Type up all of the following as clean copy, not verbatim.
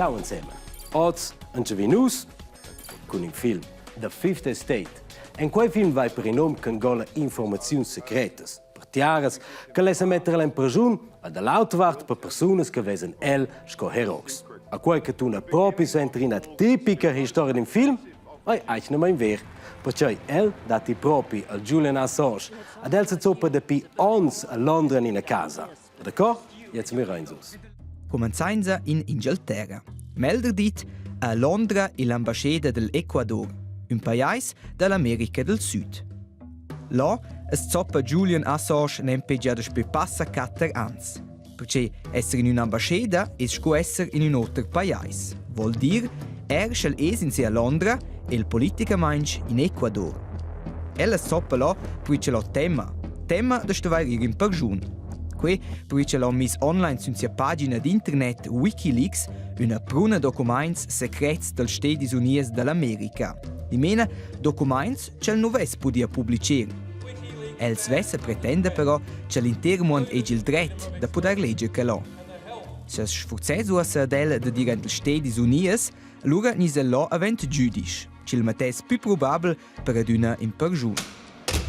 ciao insieme. Oggi, un Cevinus, con un film, The Fifth Estate. In quel film vai per il nome che gola informazioni segrete. Per tiares che lesa mettere in prigione e dall'altra parte per persone che vesen scoherox. A quel che tu ne proprio senti una tipica storia del film, è eigentlich non vero. Perché dati proprio al Julian Assange ed si zoppa da pi ons a Londra in una casa. D'accordo? Jetzt mir rein sus. Cominciamo in Inghilterra. Melder dit a Londra l'ambasciata dell'Ecuador, un paese dell'America del Sud. Là, es zoppa Julian Assange nempe già da passa 4 anni. Perché essere in un'ambasciata è sco essere in un altro paese. Vuol dire, schel in a Londra e il politica manch in Ecuador. Ella zoppa là perché l'ha tema da stavare in pergiun. Qui perché l'ha mis online sulla pagina di internet Wikileaks una pruna documents secrets dels Stati Uniti dell'America. Di mena documents che non ves podia pubblicare. Els vesse pretende però che l'intero mondo è il dret da poter leggere che là. Se sforzesi usa del da dire agli Stati Uniti, allora nise là avent giudice, che il mates più probabile per ad una in pergiun.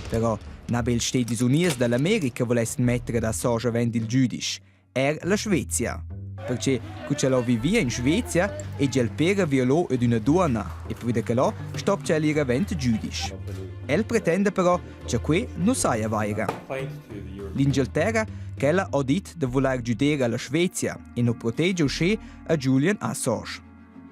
Però nabel Stati Uniti dell'America volessero mettere da Assange avent il giudice, la Svezia. Perché cuccia lo vivia in Svezia e gel pera violò ad una donna e per che là stop c'è l'ira avent giudice. El pretende però che qui non sia vaira. L'Inghilterra che ella ha detto di voler giudere la Svezia e non protegge uscì a Julian Assange.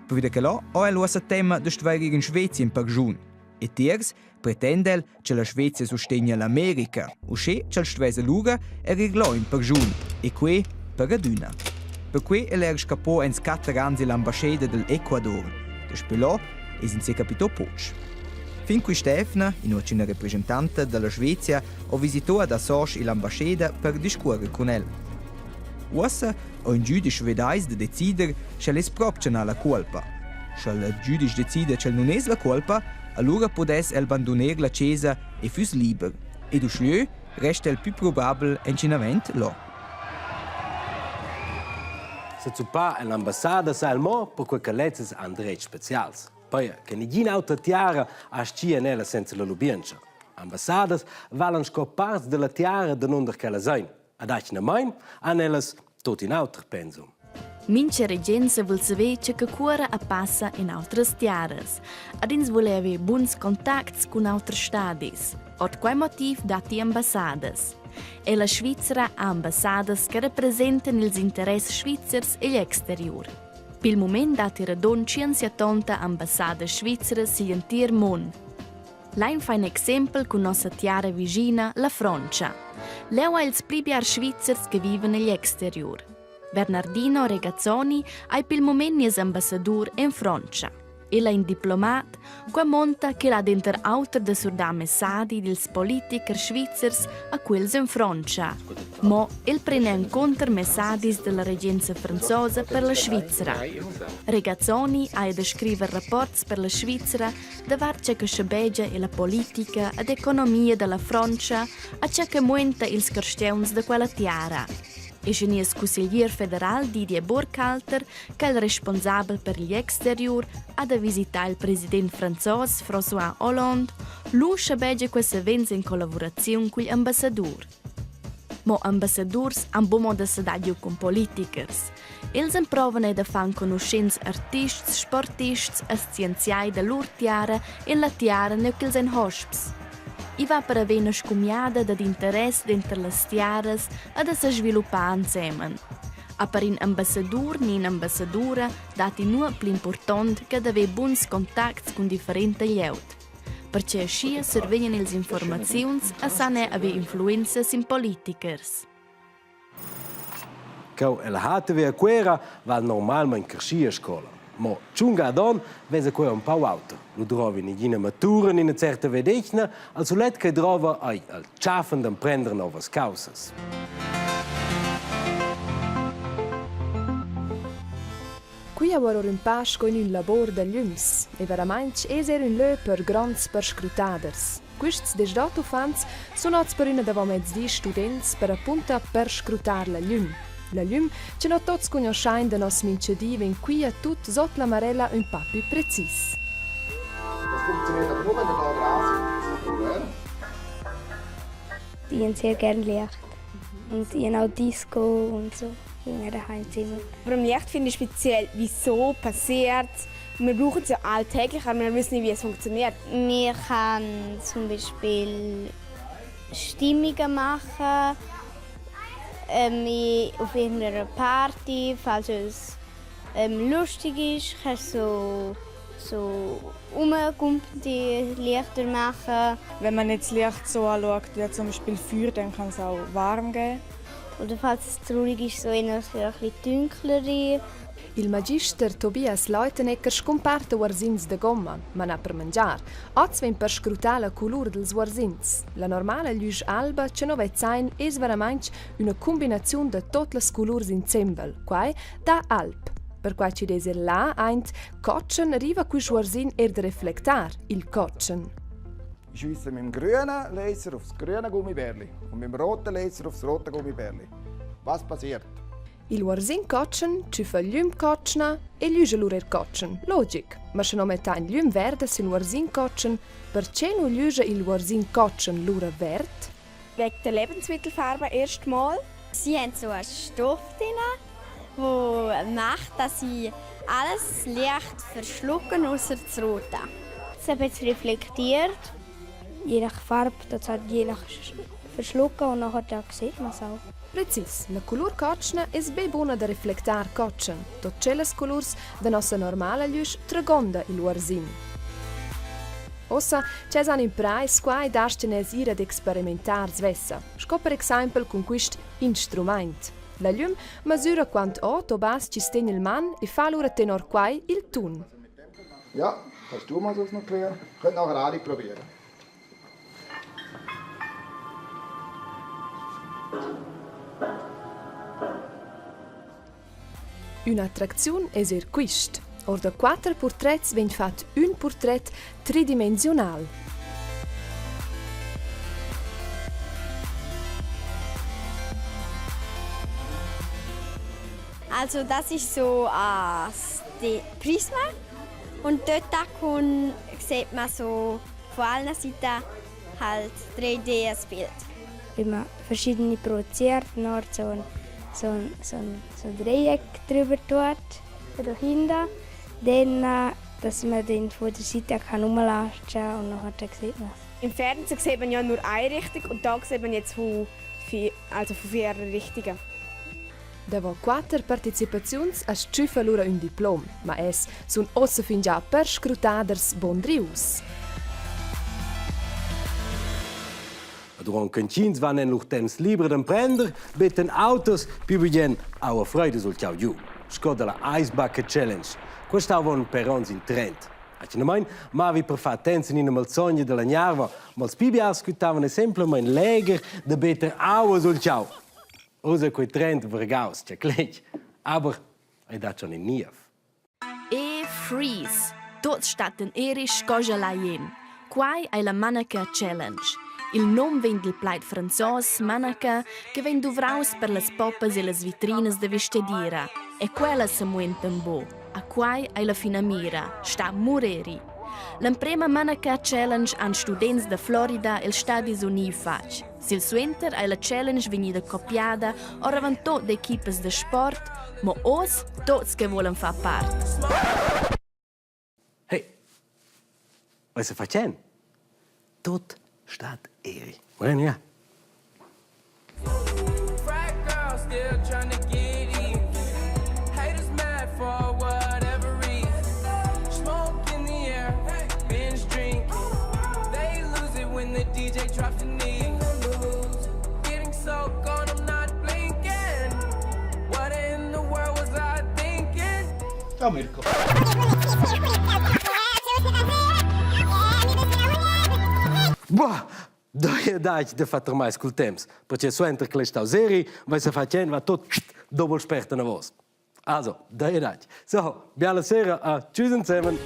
Per che là ha el usa tema di stare in Svezia in pergiun. E tiers pretende el che la Svezia sostenga l'America, uscì che il svese lura e reglò in pergiun e qui per aduna. Per cui è scappato in 4 anni all'ambasciata dell'Ecuador. Dopo là è in capito poco. Fin qui Stefana, inoltre una rappresentante della Svezia, ha visitato Assange l'ambasciata per discutere con lui. Ora ha un giudice svedese di decidere se è proprio la colpa. Se il giudice decide che non è la colpa, allora può abbandonare la chiesa e fus libero. E dopo resta il più probabile incinamento là. Se tu pa l'ambassada sa il mo per quel che lezzes han drets specials. Poi che ninguna altra tiara ha scia nella senza la lubienza. Ambassadas valen sco parts della tiara de non der che la sein. Ad aici na main han ellas tot in alter pensum. Mince regenza vuol saber che cura a passa in altres tiaras. Ad ins vuole avere buons contacts con altre stadis. Od quai motiv dati ambassadas. E la Svizzera ha ambassadas che rappresentano gli interessi svizzers e gli exterior. Per il momento dati radon 170 ambassadas svizzeras sull'intero mondo. Lain fa un esempio con nostra tiara vicina, la Francia. Leo ha ils pribiar svizzers che vivono negli exterior. Bernardino Regazzoni è per il momento il ambassador in Francia. E la in diplomat, qua monta che la dentro autor de surdà messadi dels politiker svizzers a quels in Francia. Mo il prende in conto messadis della regenza franzosa per la Svizzera. Regazzoni ha da scrivere rapporti per la Svizzera davar ciò che scebegia e la politica ed economia della Francia a ciò che muenta ils carsteuns de quella tiara. E genies consiglier federal Didier Burkhalter, che è il responsabile per gli exterior, ha da visitare il presidente francese François Hollande, lui scebegia questa evento in collaborazione con gli ambassadori. Ma ambassadors hanno buon modo di sedere con politikers. Ils improvano da fare conoscenze artisti, sportisti e scienziai da loro tiara e la tiara nel che ils hosps. I va per avere una scumiada d'interesse dentro le tiaras e da si sviluppare insieme. A per un ambassador ni un'ambassadora dati nu più importante che avere buoni contatti con differenti lioti. Perché así servono le informazioni e sanno avere influenze in politikers. Cau la HTV a quera va normalmente cresci a scuola. Ma ciunga don vese quei un po' auto. Lo trovi in una matura in una certa vedecna, al solet che trova ai al ciaffen da prendere nuove causas. Qui avoro un pasco in un labor de llums e veramente eser un lö per grands perscrutaders. Quists desdato fans sono oz per una davo mezdi students per appunto per scrutar la llum. La llum che no tots conoscein de nos minciadi ven qui a tut sot la marella un pa più precis. Das funktioniert aber nur, wenn du da drauf sitzt. Die haben sehr gerne Licht. Und die haben auch Disco und so in ihrem Heimzimmer. Beim Licht finde ich speziell, wieso passiert. Wir brauchen es ja alltäglich, aber wir wissen nicht, wie es funktioniert. Wir können zum Beispiel Stimmungen machen auf irgendeiner Party, falls es lustig ist. Kannst du so umgumpende Lichter machen. Wenn man jetzt das Licht so anschaut, wie zum Beispiel Feuer, dann kann es auch warm geben. Oder falls es traurig ist, so in ein bisschen dunklere. Il magister Tobias Leutenegger scomparta uarsins de gomma, ma na per mangiar. Oz ven per scrutar la color dels uarsins. La normala lluix alba che no vezzain es veramaing una combinazione de tot las colors insembel, quai da alp. Per quai ci deser là eint Kotschen arriva qui uarsin de reflektar, il Kotschen. Ich schiesse mit dem grünen Laser aufs grüne Gummibärli und mit dem roten Laser aufs rote Gummibärli. Was passiert? Il uarsin Kotschen ci fa llum Kotschna e lluge l'urer Kotschen. Logic, ma se no mettain llum verde sil uarsin Kotschen, perché no lluge il uarsin Kotschen l'ura verd? Wegen der Lebensmittelfarbe erstmal. Sie haben so einen Stoff drin, der macht, dass sie alles Licht verschlucken, außer das Rote. Es ist ein bisschen reflektiert. Je nach Farbe, das hat je nach verschlucken und nachher sieht man es auch. Precis, la color Kotschna es be bona da reflektar Kotschen. Tot celas colors da nossa normala lluix tragonda il uarsin. Ossa, c'è san in prais quai darstenes ira ad experimentar svessa. Sco per exempel con quist instrument. La llum masura quant o tobas ci sten il man e fa l'ura tenor quai il tun. Ja, kannst du mal das noch klären? Könnt nachher alle probieren. Un'attrazione es quist. Or da 4 portrets ven fat un portret tridimensional. Also das ist so ein Prisma und dort sieht man so von allen Seiten halt 3D das Bild. Wenn man verschiedene produziert, dann so ein Dreieck drüber tut, dahinter, dann, dass man den von der Seite herumlatschen kann und nachher sieht man es. Im Fernsehen sieht man ja nur eine Richtung und da sieht man jetzt von 4 Richtungen. Dopo 4 partecipazioni as ciufa lura un diplom, ma es sun ossa fin già per scrutaders bondrius. Durant Cancins van en nog temps lieber den prender, beten autos, più auch Freude sul ciao giù. Scoda la Ice Bucket Challenge. Questa von per ons in trend. Haci na mein, ma vi per fa tensen in mal sogno della gnarva, ma els pibi ascoltavano semplicemente leger de beter aua sul ciao. Osa quei trend vergaus, c'è clec. Aber è da schon in nief. E freeze. Tot stat in erisch scoja la jen. Quai è la Manaka Challenge. Il nom vem del plait franzos Manaka che vem duvraus per las poppas e las vitrinas de vestedira. E quella se muenten bo. A quai è la finamira, sta Mureri. L'emprema Manaka Challenge an students da Florida il Stadis Uni fac. Sil suenter è la challenge venida copiada ora van tot de equipes de sport, ma os tots che volen fa part. Hey, was se facen? Tot stat eri. Morgen ja. Ciao Mirko. Boah, dai de fatter mais col temps, perché so enter che sta seri, vai se facen va tot doppel sperta na vos. Also, dai. So, buona sera, tschüss zusammen.